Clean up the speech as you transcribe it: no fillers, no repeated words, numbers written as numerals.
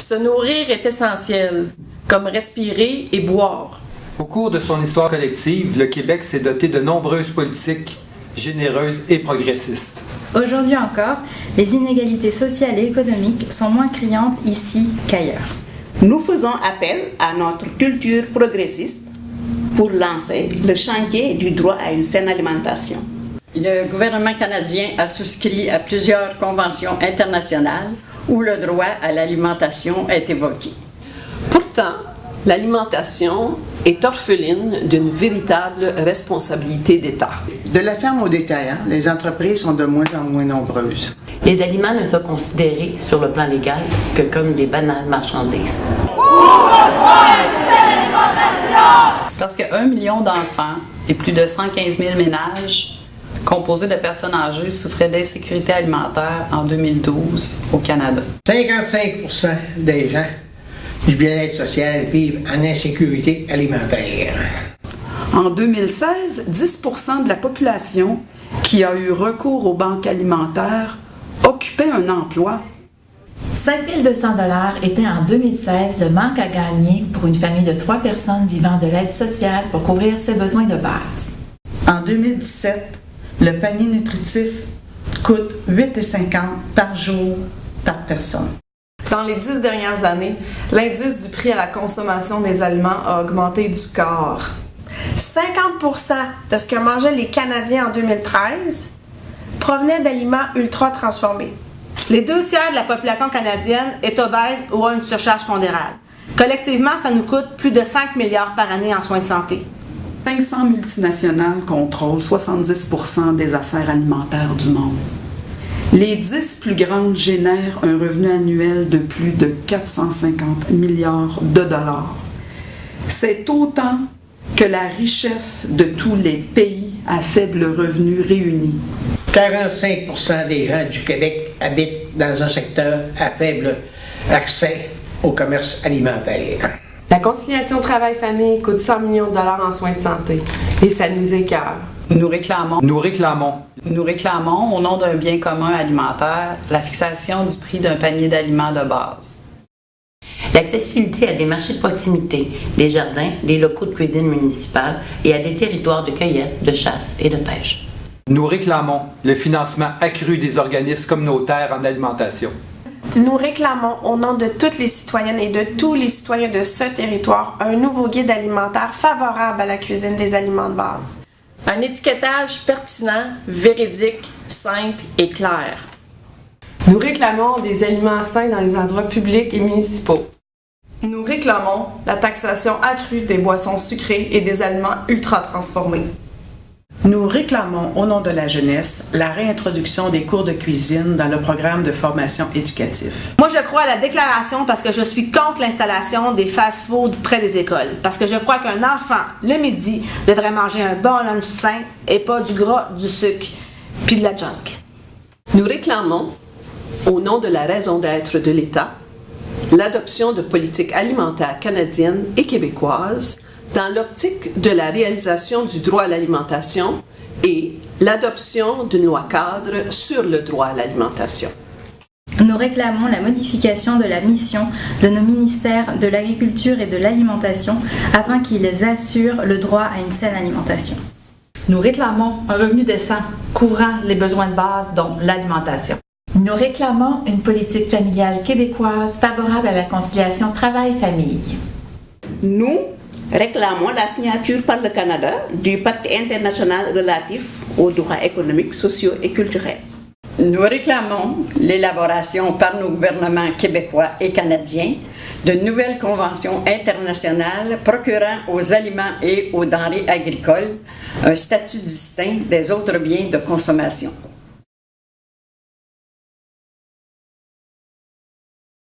Se nourrir est essentiel, comme respirer et boire. Au cours de son histoire collective, le Québec s'est doté de nombreuses politiques généreuses et progressistes. Aujourd'hui encore, les inégalités sociales et économiques sont moins criantes ici qu'ailleurs. Nous faisons appel à notre culture progressiste pour lancer le chantier du droit à une saine alimentation. Le gouvernement canadien a souscrit à plusieurs conventions internationales où le droit à l'alimentation est évoqué. Pourtant, l'alimentation est orpheline d'une véritable responsabilité d'État. De la ferme au détaillant, les entreprises sont de moins en moins nombreuses. Les aliments ne sont considérés sur le plan légal que comme des banales marchandises. Parce que 1 million d'enfants et plus de 115 000 ménages composés de personnes âgées souffraient d'insécurité alimentaire en 2012 au Canada. 55% des gens du bien-être social vivent en insécurité alimentaire. En 2016, 10% de la population qui a eu recours aux banques alimentaires occupait un emploi. 5 200 $ était en 2016 le manque à gagner pour une famille de 3 personnes vivant de l'aide sociale pour couvrir ses besoins de base. En 2017, le panier nutritif coûte 8,50 $ par jour par personne. Dans les 10 dernières années, l'indice du prix à la consommation des aliments a augmenté du quart. 50% de ce que mangeaient les Canadiens en 2013 provenait d'aliments ultra transformés. Les 2/3 de la population canadienne est obèse ou a une surcharge pondérale. Collectivement, ça nous coûte plus de 5 milliards par année en soins de santé. 500 multinationales contrôlent 70% des affaires alimentaires du monde. Les 10 plus grandes génèrent un revenu annuel de plus de 450 milliards de dollars. C'est autant que la richesse de tous les pays à faible revenu réunis. 45% des gens du Québec habitent dans un secteur à faible accès au commerce alimentaire. La conciliation travail-famille coûte 100 millions de dollars en soins de santé et ça nous écœure. Nous réclamons, au nom d'un bien commun alimentaire, la fixation du prix d'un panier d'aliments de base. L'accessibilité à des marchés de proximité, des jardins, des locaux de cuisine municipale et à des territoires de cueillette, de chasse et de pêche. Nous réclamons le financement accru des organismes communautaires en alimentation. Nous réclamons, au nom de toutes les citoyennes et de tous les citoyens de ce territoire, un nouveau guide alimentaire favorable à la cuisine des aliments de base. Un étiquetage pertinent, véridique, simple et clair. Nous réclamons des aliments sains dans les endroits publics et municipaux. Nous réclamons la taxation accrue des boissons sucrées et des aliments ultra transformés. Nous réclamons, au nom de la jeunesse, la réintroduction des cours de cuisine dans le programme de formation éducatif. Moi, je crois à la déclaration parce que je suis contre l'installation des fast-foods près des écoles. Parce que je crois qu'un enfant, le midi, devrait manger un bon lunch sain et pas du gras, du sucre, puis de la junk. Nous réclamons, au nom de la raison d'être de l'État, l'adoption de politiques alimentaires canadiennes et québécoises dans l'optique de la réalisation du droit à l'alimentation et l'adoption d'une loi cadre sur le droit à l'alimentation. Nous réclamons la modification de la mission de nos ministères de l'Agriculture et de l'Alimentation afin qu'ils assurent le droit à une saine alimentation. Nous réclamons un revenu décent couvrant les besoins de base, dont l'alimentation. Nous réclamons une politique familiale québécoise favorable à la conciliation travail-famille. Nous réclamons la signature par le Canada du pacte international relatif aux droits économiques, sociaux et culturels. Nous réclamons l'élaboration par nos gouvernements québécois et canadiens de nouvelles conventions internationales procurant aux aliments et aux denrées agricoles un statut distinct des autres biens de consommation.